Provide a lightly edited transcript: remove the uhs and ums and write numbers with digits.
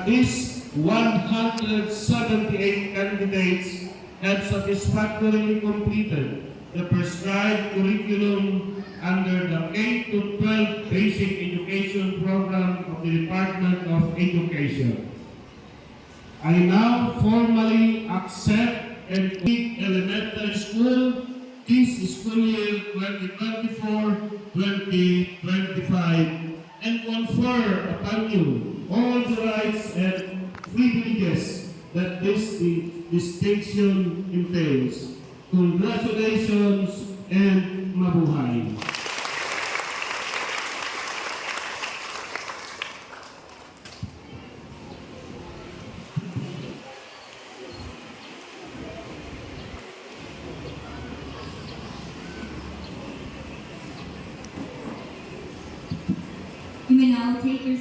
these 178 candidates have satisfactorily completed the prescribed curriculum under the K-12 Basic Education Program of the Department of Education. I now formally accept and quit elementary school this school year 2024-2025 and confer upon you all the rights and privileges that this distinction entails. Congratulations and mabuhay. You may now take your